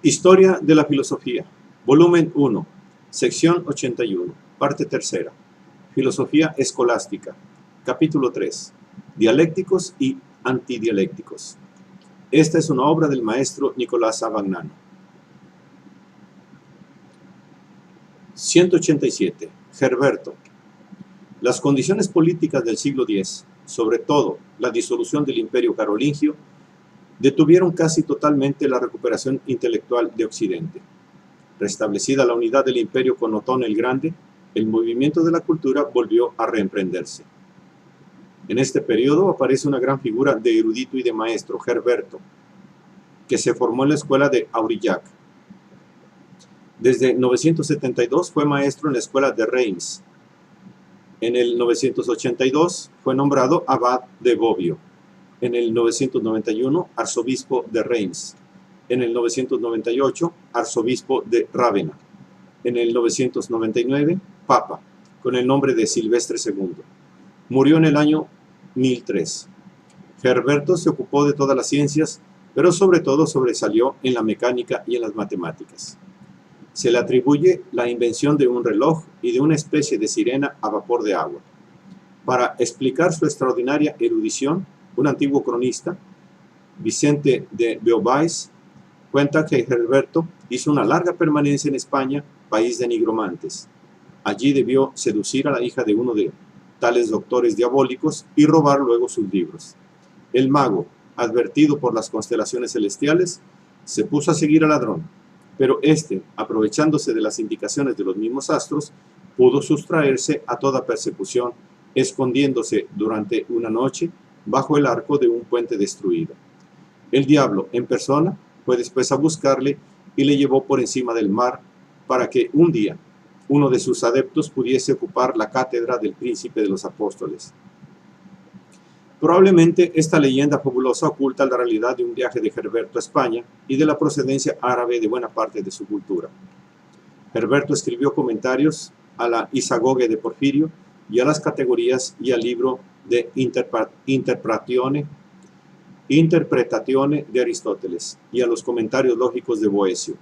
Historia de la filosofía, volumen 1, sección 81, parte tercera. Filosofía escolástica, capítulo 3, dialécticos y antidialécticos. Esta es una obra del maestro Nicolás Abagnano. 187. Herberto. Las condiciones políticas del siglo X, sobre todo la disolución del Imperio Carolingio, detuvieron casi totalmente la recuperación intelectual de Occidente. Restablecida la unidad del imperio con Otón el Grande, el movimiento de la cultura volvió a reemprenderse. En este periodo aparece una gran figura de erudito y de maestro, Herberto, que se formó en la escuela de Aurillac. Desde 972 fue maestro en la escuela de Reims. En el 982 fue nombrado abad de Bobbio. En el 991, arzobispo de Reims. En el 998, arzobispo de Rávena. En el 999, papa, con el nombre de Silvestre II. Murió en el año 1003. Herberto se ocupó de todas las ciencias, pero sobre todo sobresalió en la mecánica y en las matemáticas. Se le atribuye la invención de un reloj y de una especie de sirena a vapor de agua. Para explicar su extraordinaria erudición, un antiguo cronista, Vicente de Beauvais, cuenta que Herberto hizo una larga permanencia en España, país de nigromantes. Allí debió seducir a la hija de uno de tales doctores diabólicos y robar luego sus libros. El mago, advertido por las constelaciones celestiales, se puso a seguir al ladrón, pero éste, aprovechándose de las indicaciones de los mismos astros, pudo sustraerse a toda persecución, escondiéndose durante una noche bajo el arco de un puente destruido. El diablo, en persona, fue después a buscarle y le llevó por encima del mar para que un día uno de sus adeptos pudiese ocupar la cátedra del príncipe de los apóstoles. Probablemente esta leyenda fabulosa oculta la realidad de un viaje de Herberto a España y de la procedencia árabe de buena parte de su cultura. Herberto escribió comentarios a la Isagoge de Porfirio y a las categorías y al libro de Interpretatione de Aristóteles y a los comentarios lógicos de Boecio.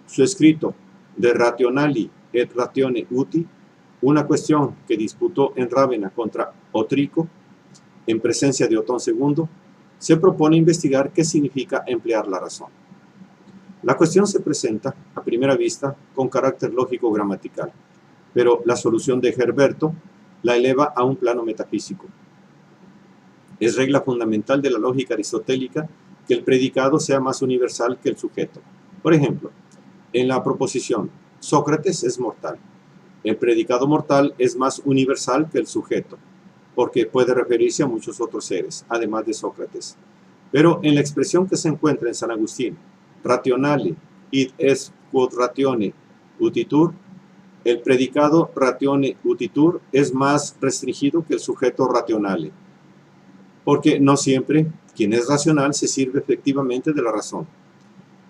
Su escrito De Rationali et Ratione Uti, una cuestión que disputó en Rávena contra Otrico, en presencia de Otón II, se propone investigar qué significa emplear la razón. La cuestión se presenta, a primera vista, con carácter lógico-gramatical, pero la solución de Herberto la eleva a un plano metafísico. Es regla fundamental de la lógica aristotélica que el predicado sea más universal que el sujeto. Por ejemplo, en la proposición Sócrates es mortal, el predicado mortal es más universal que el sujeto, porque puede referirse a muchos otros seres, además de Sócrates. Pero en la expresión que se encuentra en San Agustín, rationale id est quod ratione utitur, el predicado ratione utitur es más restringido que el sujeto rationale, porque no siempre quien es racional se sirve efectivamente de la razón.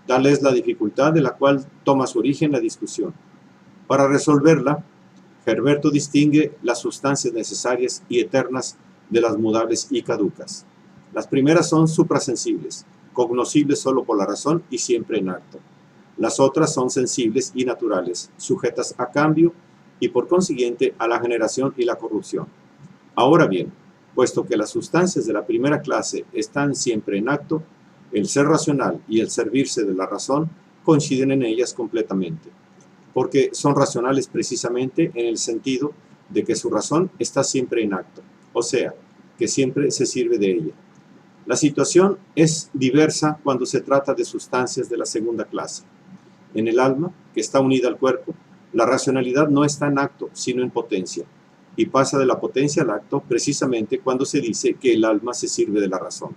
Tal es la dificultad de la cual toma su origen la discusión. Para resolverla, Herberto distingue las sustancias necesarias y eternas de las mudables y caducas. Las primeras son suprasensibles, cognoscibles solo por la razón y siempre en acto. Las otras son sensibles y naturales, sujetas a cambio y por consiguiente a la generación y la corrupción. Ahora bien, puesto que las sustancias de la primera clase están siempre en acto, el ser racional y el servirse de la razón coinciden en ellas completamente, porque son racionales precisamente en el sentido de que su razón está siempre en acto, o sea, que siempre se sirve de ella. La situación es diversa cuando se trata de sustancias de la segunda clase. En el alma, que está unida al cuerpo, la racionalidad no está en acto, sino en potencia, y pasa de la potencia al acto precisamente cuando se dice que el alma se sirve de la razón.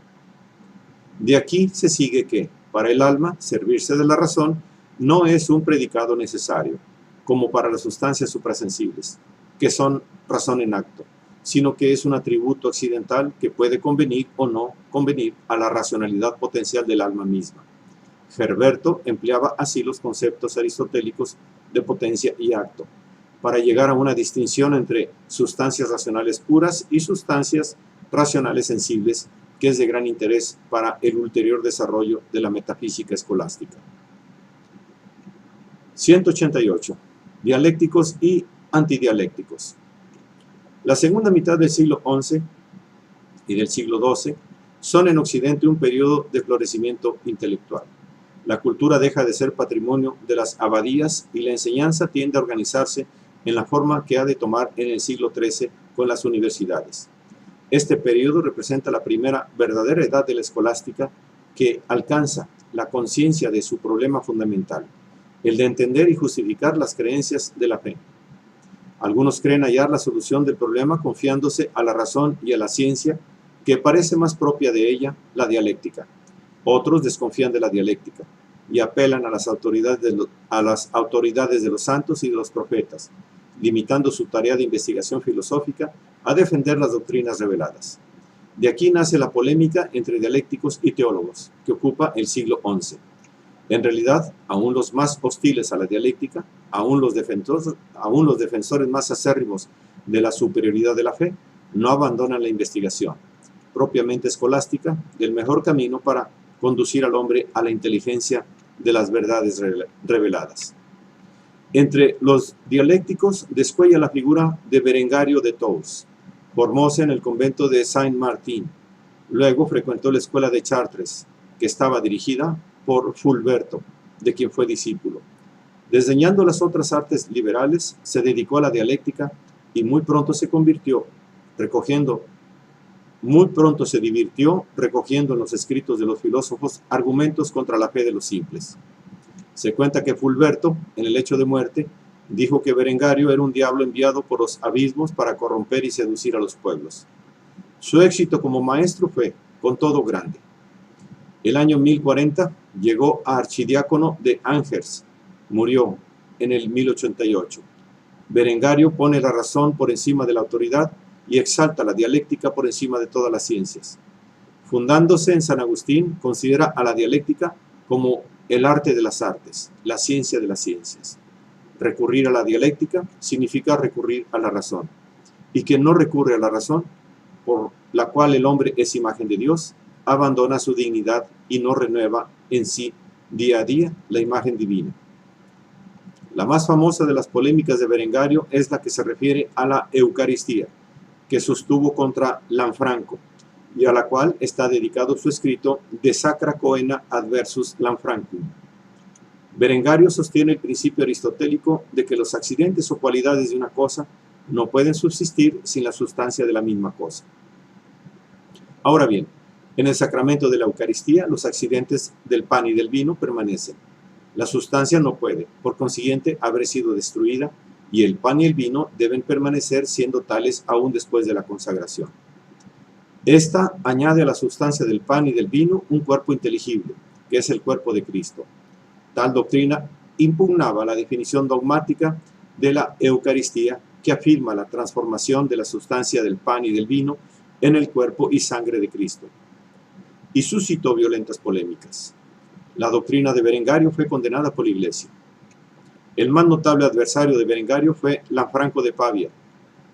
De aquí se sigue que, para el alma, servirse de la razón no es un predicado necesario, como para las sustancias suprasensibles, que son razón en acto, sino que es un atributo accidental que puede convenir o no convenir a la racionalidad potencial del alma misma. Herberto empleaba así los conceptos aristotélicos de potencia y acto, para llegar a una distinción entre sustancias racionales puras y sustancias racionales sensibles, que es de gran interés para el ulterior desarrollo de la metafísica escolástica. 188. Dialécticos y antidialécticos. La segunda mitad del siglo XI y del siglo XII son en Occidente un periodo de florecimiento intelectual. La cultura deja de ser patrimonio de las abadías y la enseñanza tiende a organizarse en la forma que ha de tomar en el siglo XIII con las universidades. Este periodo representa la primera verdadera edad de la escolástica que alcanza la conciencia de su problema fundamental, el de entender y justificar las creencias de la fe. Algunos creen hallar la solución del problema confiándose a la razón y a la ciencia, que parece más propia de ella, la dialéctica. Otros desconfían de la dialéctica y apelan a las autoridades de los santos y de los profetas, limitando su tarea de investigación filosófica a defender las doctrinas reveladas. De aquí nace la polémica entre dialécticos y teólogos, que ocupa el siglo XI. En realidad, aún los más hostiles a la dialéctica, aún los defensores más acérrimos de la superioridad de la fe, no abandonan la investigación, propiamente escolástica, del mejor camino para conducir al hombre a la inteligencia de las verdades reveladas. Entre los dialécticos descuella la figura de Berengario de Tours. Formóse en el convento de Saint-Martin. Luego frecuentó la escuela de Chartres, que estaba dirigida por Fulberto, de quien fue discípulo. Desdeñando las otras artes liberales, se dedicó a la dialéctica y muy pronto se divirtió recogiendo en los escritos de los filósofos argumentos contra la fe de los simples. Se cuenta que Fulberto, en el lecho de muerte, dijo que Berengario era un diablo enviado por los abismos para corromper y seducir a los pueblos. Su éxito como maestro fue, con todo, grande. El año 1040 llegó a archidiácono de Angers, murió en el 1088. Berengario pone la razón por encima de la autoridad y exalta la dialéctica por encima de todas las ciencias. Fundándose en San Agustín, considera a la dialéctica como el arte de las artes, la ciencia de las ciencias. Recurrir a la dialéctica significa recurrir a la razón. Y quien no recurre a la razón, por la cual el hombre es imagen de Dios, abandona su dignidad y no renueva en sí día a día la imagen divina. La más famosa de las polémicas de Berengario es la que se refiere a la Eucaristía, que sostuvo contra Lanfranco, y a la cual está dedicado su escrito De Sacra Coena Adversus Lanfrancum. Berengario sostiene el principio aristotélico de que los accidentes o cualidades de una cosa no pueden subsistir sin la sustancia de la misma cosa. Ahora bien, en el sacramento de la Eucaristía, los accidentes del pan y del vino permanecen. La sustancia no puede, por consiguiente, haber sido destruida, y el pan y el vino deben permanecer siendo tales aún después de la consagración. Esta añade a la sustancia del pan y del vino un cuerpo inteligible, que es el cuerpo de Cristo. Tal doctrina impugnaba la definición dogmática de la Eucaristía, que afirma la transformación de la sustancia del pan y del vino en el cuerpo y sangre de Cristo, y suscitó violentas polémicas. La doctrina de Berengario fue condenada por la Iglesia. El más notable adversario de Berengario fue Lanfranco de Pavia,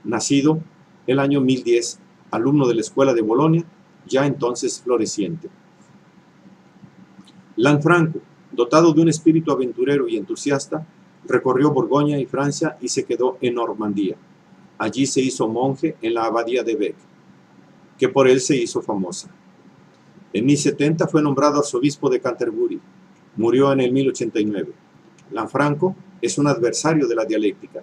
nacido el año 1010, alumno de la escuela de Bolonia, ya entonces floreciente. Lanfranco, dotado de un espíritu aventurero y entusiasta, recorrió Borgoña y Francia y se quedó en Normandía. Allí se hizo monje en la abadía de Bec, que por él se hizo famosa. En 1070 fue nombrado arzobispo de Canterbury. Murió en el 1089. Lanfranco es un adversario de la dialéctica,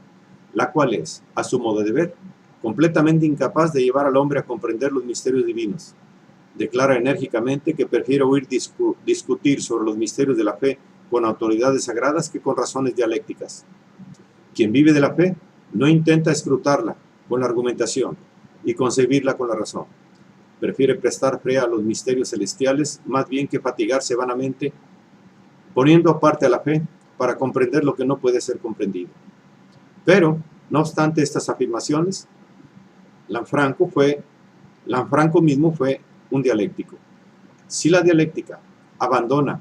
la cual es, a su modo de ver, completamente incapaz de llevar al hombre a comprender los misterios divinos. Declara enérgicamente que prefiere oír discutir sobre los misterios de la fe con autoridades sagradas que con razones dialécticas. Quien vive de la fe no intenta escrutarla con la argumentación y concebirla con la razón. Prefiere prestar fe a los misterios celestiales más bien que fatigarse vanamente poniendo aparte a la fe para comprender lo que no puede ser comprendido. Pero, no obstante estas afirmaciones, Lanfranco mismo fue un dialéctico. Si la dialéctica, abandonada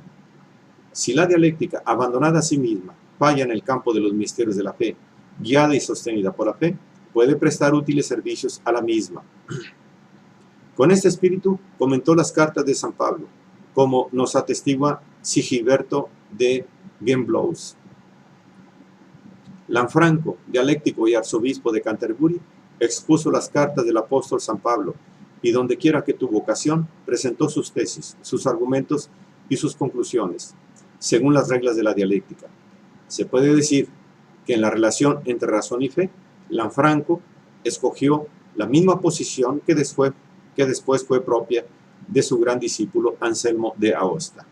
a sí misma, falla en el campo de los misterios de la fe, guiada y sostenida por la fe, puede prestar útiles servicios a la misma. Con este espíritu comentó las cartas de San Pablo, como nos atestigua Sigiberto de Gembloux. Lanfranco, dialéctico y arzobispo de Canterbury, expuso las cartas del apóstol San Pablo y dondequiera que tuvo ocasión, presentó sus tesis, sus argumentos y sus conclusiones, según las reglas de la dialéctica. Se puede decir que en la relación entre razón y fe, Lanfranco escogió la misma posición que después fue propia de su gran discípulo Anselmo de Aosta.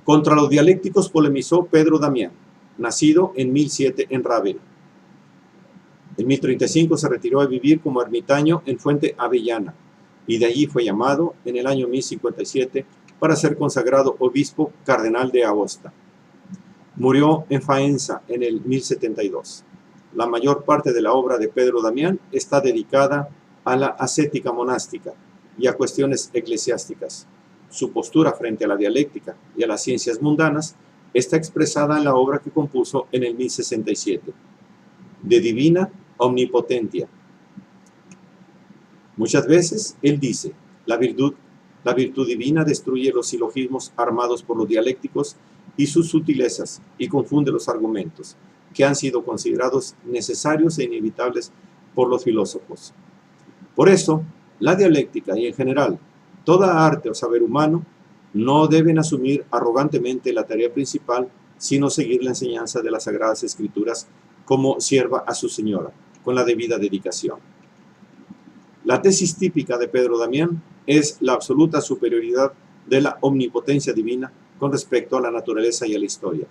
Contra los dialécticos polemizó Pedro Damián, nacido en 1007 en Rávena. En 1035 se retiró a vivir como ermitaño en Fuente Avellana, y de allí fue llamado en el año 1057 para ser consagrado obispo cardenal de Aosta. Murió en Faenza en el 1072. La mayor parte de la obra de Pedro Damián está dedicada a la ascética monástica y a cuestiones eclesiásticas. Su postura frente a la dialéctica y a las ciencias mundanas está expresada en la obra que compuso en el 1067, De Divina Omnipotentia. Muchas veces él dice, la virtud divina destruye los silogismos armados por los dialécticos y sus sutilezas y confunde los argumentos que han sido considerados necesarios e inevitables por los filósofos. Por eso, la dialéctica y en general toda arte o saber humano no deben asumir arrogantemente la tarea principal, sino seguir la enseñanza de las Sagradas Escrituras como sierva a su Señora, con la debida dedicación. La tesis típica de Pedro Damián es la absoluta superioridad de la omnipotencia divina con respecto a la naturaleza y a la historia.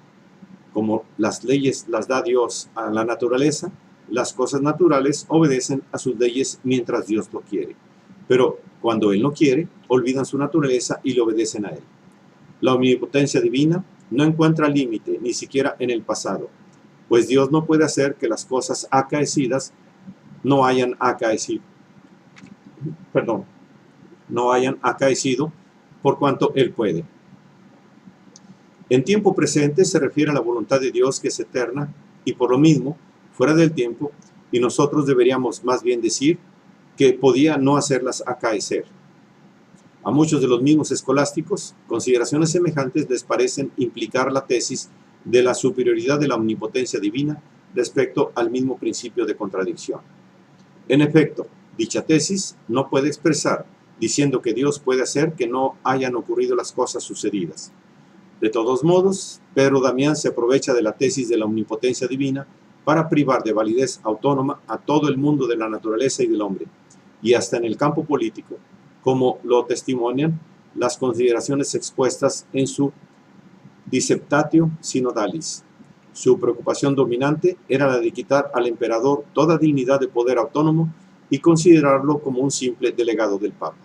Como las leyes las da Dios a la naturaleza, las cosas naturales obedecen a sus leyes mientras Dios lo quiere. Pero cuando Él no quiere, olvidan su naturaleza y le obedecen a Él. La omnipotencia divina no encuentra límite ni siquiera en el pasado, pues Dios no puede hacer que las cosas acaecidas no hayan acaecido por cuanto Él puede. En tiempo presente se refiere a la voluntad de Dios que es eterna y por lo mismo fuera del tiempo, y nosotros deberíamos más bien decir que podía no hacerlas acaecer. A muchos de los mismos escolásticos, consideraciones semejantes les parecen implicar la tesis de la superioridad de la omnipotencia divina respecto al mismo principio de contradicción. En efecto, dicha tesis no puede expresar diciendo que Dios puede hacer que no hayan ocurrido las cosas sucedidas. De todos modos, Pedro Damián se aprovecha de la tesis de la omnipotencia divina para privar de validez autónoma a todo el mundo de la naturaleza y del hombre, y hasta en el campo político, como lo testimonian las consideraciones expuestas en su Disceptatio Synodalis. Su preocupación dominante era la de quitar al emperador toda dignidad de poder autónomo y considerarlo como un simple delegado del Papa.